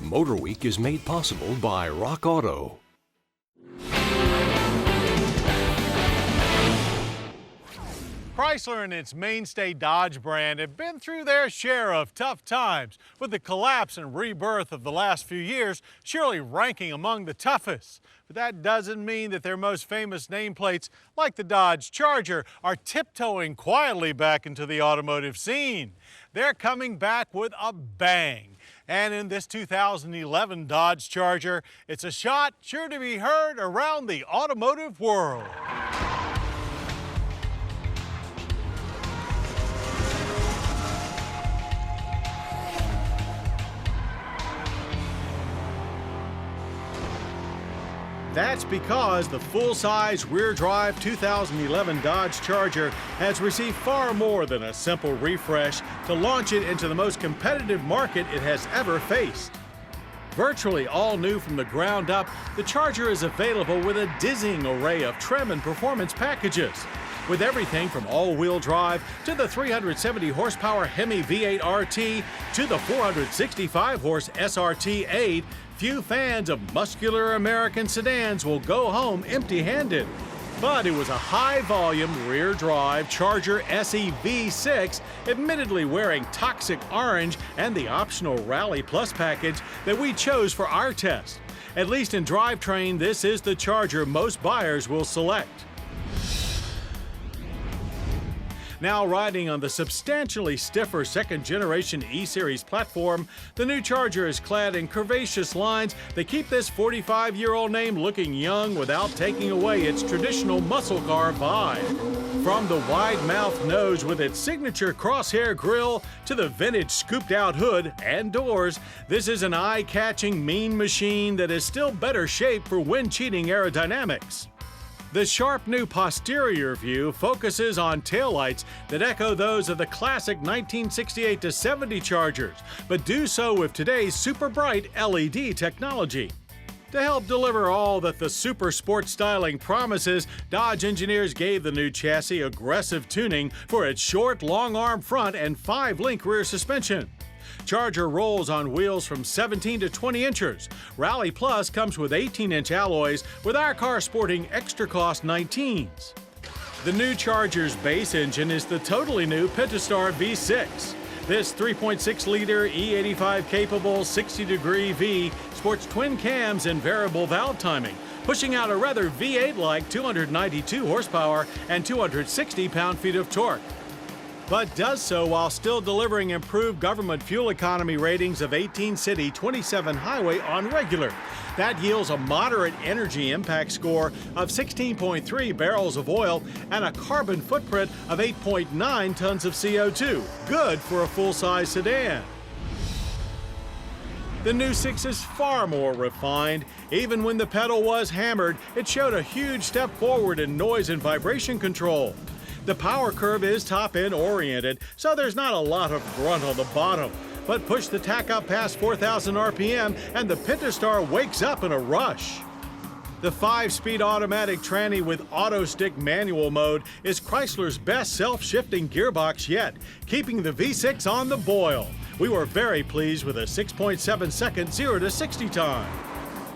MotorWeek is made possible by Rock Auto. Chrysler and its mainstay Dodge brand have been through their share of tough times, with the collapse and rebirth of the last few years surely ranking among the toughest. But that doesn't mean that their most famous nameplates, like the Dodge Charger, are tiptoeing quietly back into the automotive scene. They're coming back with a bang. And in this 2011 Dodge Charger, it's a shot sure to be heard around the automotive world. That's because the full-size rear-drive 2011 Dodge Charger has received far more than a simple refresh to launch it into the most competitive market it has ever faced. Virtually all new from the ground up, the Charger is available with a dizzying array of trim and performance packages. With everything from all-wheel drive to the 370-horsepower Hemi V8 RT to the 465-horse SRT 8, few fans of muscular American sedans will go home empty-handed. But it was a high-volume rear-drive Charger SE V6, admittedly wearing toxic orange and the optional Rally Plus package, that we chose for our test. At least in drivetrain, this is the Charger most buyers will select. Now riding on the substantially stiffer second-generation E-Series platform, the new Charger is clad in curvaceous lines that keep this 45-year-old name looking young without taking away its traditional muscle car vibe. From the wide-mouthed nose with its signature crosshair grille to the vintage scooped-out hood and doors, this is an eye-catching mean machine that is still better shaped for wind-cheating aerodynamics. The sharp new posterior view focuses on taillights that echo those of the classic 1968-70 Chargers, but do so with today's super bright LED technology. To help deliver all that the super sport styling promises, Dodge engineers gave the new chassis aggressive tuning for its short, long-arm front and 5-link rear suspension. Charger rolls on wheels from 17 to 20 inches. Rally Plus comes with 18-inch alloys, with our car sporting extra-cost 19s. The new Charger's base engine is the totally new Pentastar V6. This 3.6-liter E85-capable 60-degree V sports twin cams and variable valve timing, pushing out a rather V8-like 292 horsepower and 260 pound-feet of torque, but does so while still delivering improved government fuel economy ratings of 18 city, 27 highway on regular. That yields a moderate energy impact score of 16.3 barrels of oil and a carbon footprint of 8.9 tons of CO2. Good for a full-size sedan. The new 6 is far more refined. Even when the pedal was hammered, it showed a huge step forward in noise and vibration control. The power curve is top-end oriented, so there's not a lot of grunt on the bottom. But push the tack up past 4,000 RPM and the Pentastar wakes up in a rush. The 5-speed automatic tranny with auto-stick manual mode is Chrysler's best self-shifting gearbox yet, keeping the V6 on the boil. We were very pleased with a 6.7-second 0 to 60 time.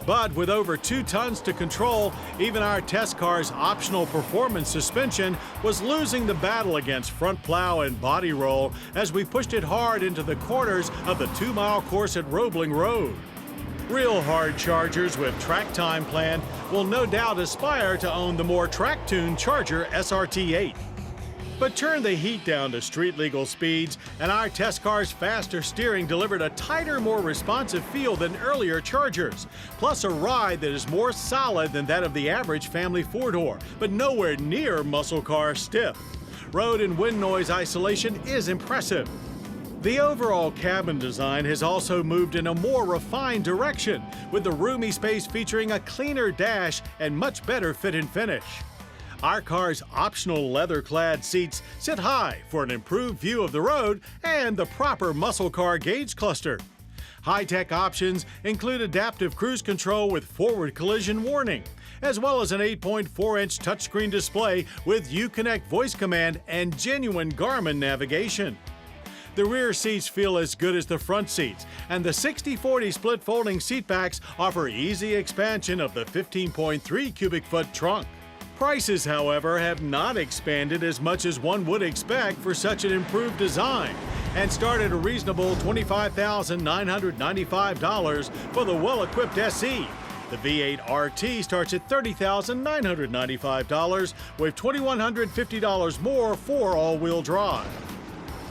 But with over 2 tons to control, even our test car's optional performance suspension was losing the battle against front plow and body roll as we pushed it hard into the corners of the 2-mile course at Roebling Road. Real hard Chargers with track time planned will no doubt aspire to own the more track-tuned Charger SRT 8. But turn the heat down to street-legal speeds, and our test car's faster steering delivered a tighter, more responsive feel than earlier Chargers, plus a ride that is more solid than that of the average family four-door, but nowhere near muscle car stiff. Road and wind noise isolation is impressive. The overall cabin design has also moved in a more refined direction, with the roomy space featuring a cleaner dash and much better fit and finish. Our car's optional leather-clad seats sit high for an improved view of the road and the proper muscle car gauge cluster. High-tech options include adaptive cruise control with forward collision warning, as well as an 8.4-inch touchscreen display with Uconnect voice command and genuine Garmin navigation. The rear seats feel as good as the front seats, and the 60/40 split folding seat backs offer easy expansion of the 15.3 cubic foot trunk. Prices, however, have not expanded as much as one would expect for such an improved design, and start at a reasonable $25,995 for the well-equipped SE. The V8 RT starts at $30,995 with $2,150 more for all-wheel drive.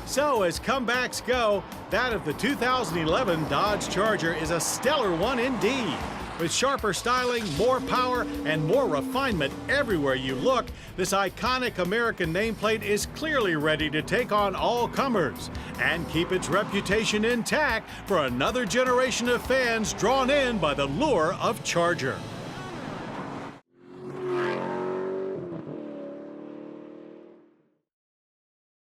So as comebacks go, that of the 2011 Dodge Charger is a stellar one indeed. With sharper styling, more power, and more refinement everywhere you look, this iconic American nameplate is clearly ready to take on all comers and keep its reputation intact for another generation of fans drawn in by the lure of Charger.